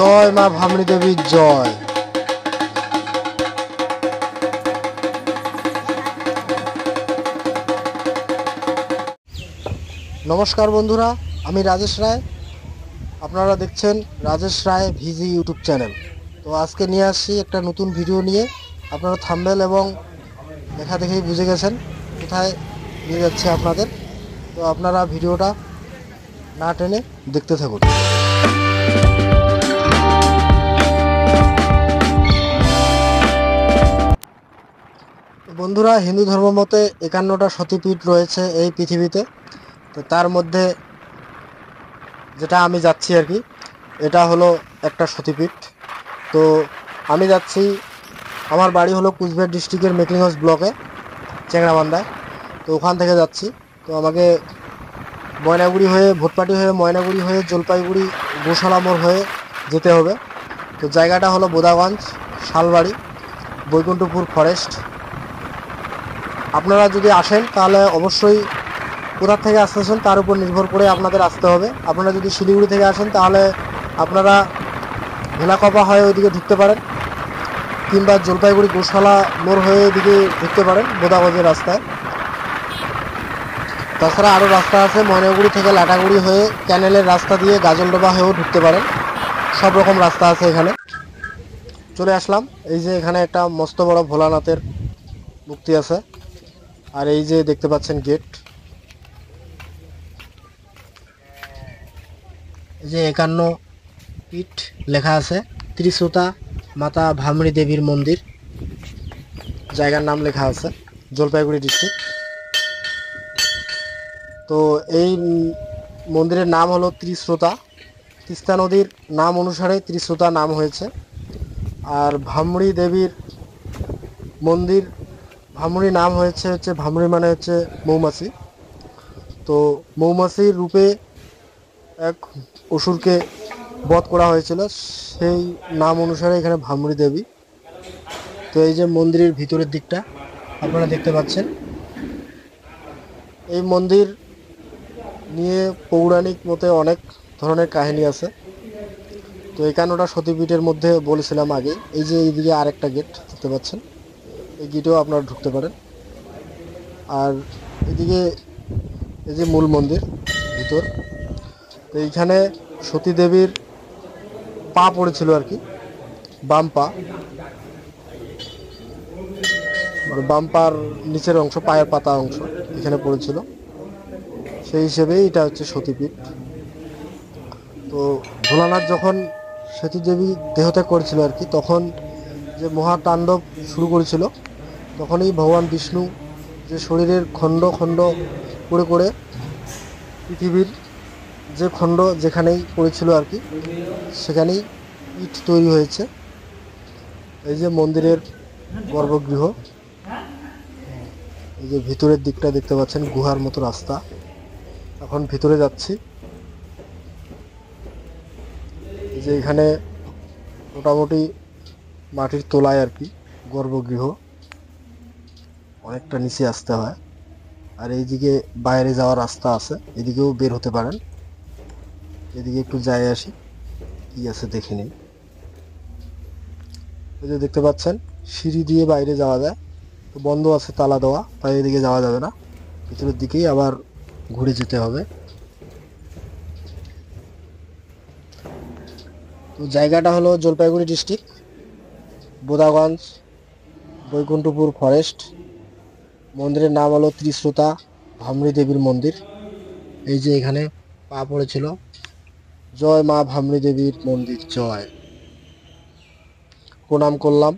জয় মা ভামরী দেবীর জয়। নমস্কার বন্ধুরা, আমি রাজেশ রায়। আপনারা দেখছেন রাজেশ রায় ভিজি ইউটিউব চ্যানেল। তো আজকে নিয়ে আসছি একটা নতুন ভিডিও নিয়ে। আপনারা থাম্বনেল এবং লেখা দেখেই বুঝে গেছেন কোথায় নিয়ে যাচ্ছে আপনাদের। তো আপনারা ভিডিওটা না টেনে দেখতে থাকুন। বন্ধুরা, হিন্দু ধর্ম মতে 51টা সতীপীঠ রয়েছে এই পৃথিবীতে। তো তার মধ্যে যেটা আমি যাচ্ছি আর কি, এটা হলো একটা সতীপীঠ। তো আমি যাচ্ছি, আমার বাড়ি হলো কুচবিহার ডিস্ট্রিক্টের মেকলিগঞ্জ ব্লকে চ্যাংড়াবান্ধায়। তো ওখান থেকে যাচ্ছি। তো আমাকে ময়নাগুড়ি হয়ে, ভোটপাটি হয়ে, ময়নাগুড়ি হয়ে, জলপাইগুড়ি গোশালা মোড় হয়ে যেতে হবে। তো জায়গাটা হলো বোদাগঞ্জ, শালবাড়ি, বৈকুণ্ঠপুর ফরেস্ট। আপনারা যদি আসেন তাহলে অবশ্যই কোথা থেকে আসতেছেন তার উপর নির্ভর করে আপনাদের আসতে হবে। আপনারা যদি শিলিগুড়ি থেকে আসেন তাহলে আপনারা ভেলাকপা হয়ে ওইদিকে ঢুকতে পারেন, কিংবা জলপাইগুড়ি গোশালা মোড় হয়ে এদিকে ঢুকতে পারেন বোদাগঞ্জের রাস্তায়। তাছাড়া আরও রাস্তা আছে, ময়নাগুড়ি থেকে লাটাগুড়ি হয়ে ক্যানেলের রাস্তা দিয়ে গাজলডোবা হয়েও ঢুকতে পারেন। সব রকম রাস্তা আছে এখানে। চলে আসলাম। এই যে এখানে একটা মস্ত বড় ভোলানাথের মূর্তি আছে, আর এই যে দেখতে পাচ্ছেন গেট। এই যে 51 পীঠ লেখা আছে, ত্রিশ্রোতা মাতা ভামরী দেবীর মন্দির, জায়গার নাম লেখা আছে, জলপাইগুড়ি ডিস্ট্রিক্ট। তো এই মন্দিরের নাম হলো ত্রিশ্রোতা। তিস্তা নদীর নাম অনুসারে ত্রিশ্রোতা নাম হয়েছে। আর ভামরী দেবীর মন্দির, ভামরী নাম হচ্ছে ভামরী মানে হচ্ছে মৌমাছি। তো মৌমাছির রূপে এক অসুরকে বধ করা হয়েছিল, সেই নাম অনুসারে এখানে ভামরী দেবী। তো এই যে মন্দিরের ভিতরের দিকটা আপনারা দেখতে পাচ্ছেন। এই মন্দির নিয়ে পৌরাণিক মতে অনেক ধরনের কাহিনী আছে। তো 51টা সতীপীঠের মধ্যে বলেছিলাম আগে। এই যে এইদিকে আরেকটা গেট দেখতে পাচ্ছেন, এই গেটেও আপনারা ঢুকতে পারেন। আর এদিকে এই যে মূল মন্দির ভিতর। তো এইখানে সতী দেবীর পা পড়েছিল আর কি, বাম পা, মানে বাম পার নিচের অংশ, পায়ের পাতা অংশ এখানে পড়েছিল। সেই হিসেবেই এটা হচ্ছে সতীপীঠ। তো ভোলানাথ যখন সতী দেবী দেহত্যাগ করেছিল আর কি, তখন যে মহাতাণ্ডব শুরু করেছিল, তখনই ভগবান বিষ্ণু যে শরীরের খণ্ড খণ্ড করে করে পৃথিবীর যে খণ্ড যেখানেই পড়েছিল আর কি, সেখানেই পীঠ তৈরি হয়েছে। এই যে মন্দিরের গর্ভগৃহ, এই যে ভিতরের দিকটা দেখতে পাচ্ছেন, গুহার মতো রাস্তা। এখন ভিতরে যাচ্ছি। এই যে এখানে মোটামুটি মাটির তলায় আর কি গর্ভগৃহ, অনেকটা নিচে আসতে হয়। আর এইদিকে বাইরে যাওয়ার রাস্তা আছে, এদিকেও বের হতে পারেন। এদিকে একটু যাই আসি, কি আছে দেখে নিন। এই যে দেখতে পাচ্ছেন সিঁড়ি দিয়ে বাইরে যাওয়া যায়, তো বন্ধ আছে, তালা দেওয়া, তাই এদিকে যাওয়া যাবে না। ভিতরের দিকেই আবার ঘুরে যেতে হবে। তো জায়গাটা হলো জলপাইগুড়ি ডিস্ট্রিক্ট, বোদাগঞ্জ, বৈকুণ্ঠপুর ফরেস্ট। মন্দিরের নাম হলো ত্রিশ্রোতা ভামরী দেবীর মন্দির। এই যে এখানে পা পড়েছিল, জয় মা ভামরী দেবীর মন্দির জয়, প্রণাম করলাম।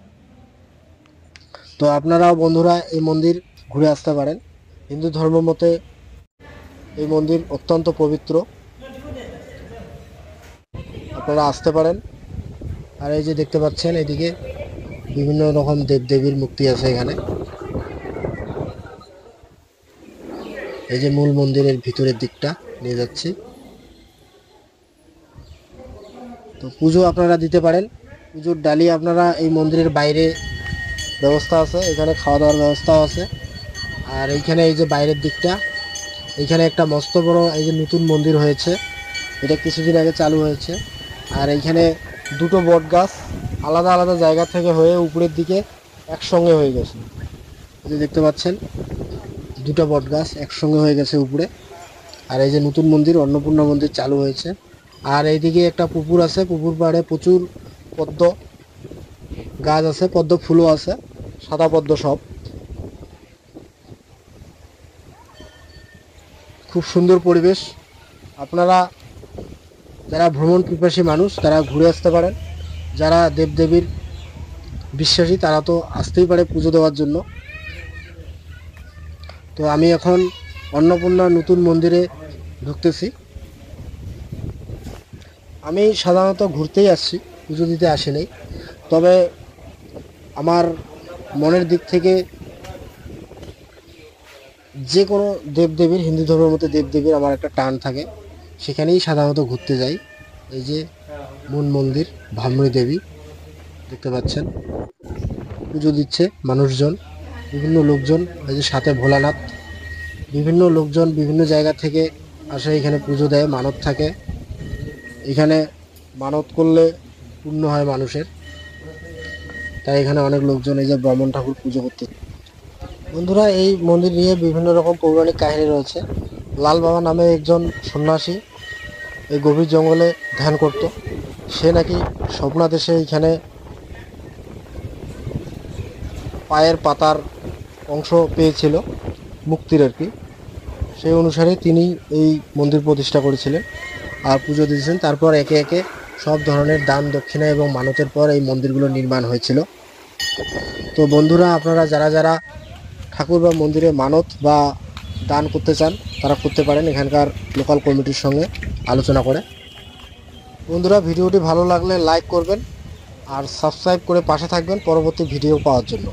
তো আপনারাও বন্ধুরা এই মন্দির ঘুরে আসতে পারেন। হিন্দু ধর্ম মতে এই মন্দির অত্যন্ত পবিত্র, আপনারা আসতে পারেন। আর এই যে দেখতে পাচ্ছেন এদিকে বিভিন্ন রকম দেবদেবীর মূর্তি আছে এখানে। এই যে মূল মন্দিরের ভিতরের দিকটা নিয়ে যাচ্ছি। তো পুজো আপনারা দিতে পারেন। পুজোর ডালি আপনারা এই মন্দিরের বাইরে ব্যবস্থা আছে, এখানে খাওয়া দাওয়ার ব্যবস্থাও আছে। আর এইখানে এই যে বাইরের দিকটা, এইখানে একটা মস্ত বড় এই যে নতুন মন্দির হয়েছে, এটা কিছুদিন আগে চালু হয়েছে। আর এইখানে দুটো বট গাছ আলাদা আলাদা জায়গা থেকে হয়ে উপরের দিকে একসঙ্গে হয়ে গেছে। এই যে দেখতে পাচ্ছেন দুটো বট গাছ একসঙ্গে হয়ে গেছে উপরে। আর এই যে নতুন মন্দির, অন্নপূর্ণা মন্দির চালু হয়েছে। আর এইদিকে একটা পুকুর আছে, পুকুর পাড়ে প্রচুর পদ্ম গাছ আছে, পদ্ম ফুলও আছে, সাদা পদ্ম সব। খুব সুন্দর পরিবেশ। আপনারা যারা ভ্রমণ পিপাসী মানুষ তারা ঘুরে আসতে পারেন। যারা দেবদেবীর বিশ্বাসী তারা তো আসতেই পারে পুজো দেওয়ার জন্য। তো আমি এখন অন্নপূর্ণা নতুন মন্দিরে ঢুকতেছি। আমি সাধারণত ঘুরতেই আসছি, পুজো দিতে আসিনি। তবে আমার মনের দিক থেকে যে কোনো দেবদেবীর, হিন্দু ধর্মের মধ্যে দেবদেবীর আমার একটা টান থাকে, সেখানেই সাধারণত ঘুরতে যাই। এই যে মূল মন্দির, ভামরী দেবী দেখতে পাচ্ছেন, পুজো দিচ্ছে মানুষজন, বিভিন্ন লোকজন। এই যে সাথে ভোলানাথ, বিভিন্ন লোকজন বিভিন্ন জায়গা থেকে আসে এখানে পুজো দেয়, মানত থাকে এখানে। মানত করলে পূর্ণ হয় মানুষের, তাই এখানে অনেক লোকজন এই যে ব্রাহ্মণ ঠাকুর পুজো করতে। বন্ধুরা, এই মন্দির নিয়ে বিভিন্ন রকম পৌরাণিক কাহিনী রয়েছে। লাল বাবা নামে একজন সন্ন্যাসী এই গভীর জঙ্গলে ধ্যান করত। সে নাকি স্বপ্নাদেশে এখানে পায়ের পাতার অংশ পেয়েছিল, মুক্তির আর কি। সেই অনুসারে তিনি এই মন্দির প্রতিষ্ঠা করেছিলেন আর পুজো দিয়েছেন। তারপর একে একে সব ধরনের দান দক্ষিণা এবং মানতের পর এই মন্দিরগুলো নির্মাণ হয়েছিল। তো বন্ধুরা, আপনারা যারা যারা ঠাকুর বা মন্দিরে মানত বা দান করতে চান তারা করতে পারেন এখানকার লোকাল কমিটির সঙ্গে আলোচনা করে। বন্ধুরা, ভিডিওটি ভালো লাগলে লাইক করবেন আর সাবস্ক্রাইব করে পাশে থাকবেন পরবর্তী ভিডিও পাওয়ার জন্য।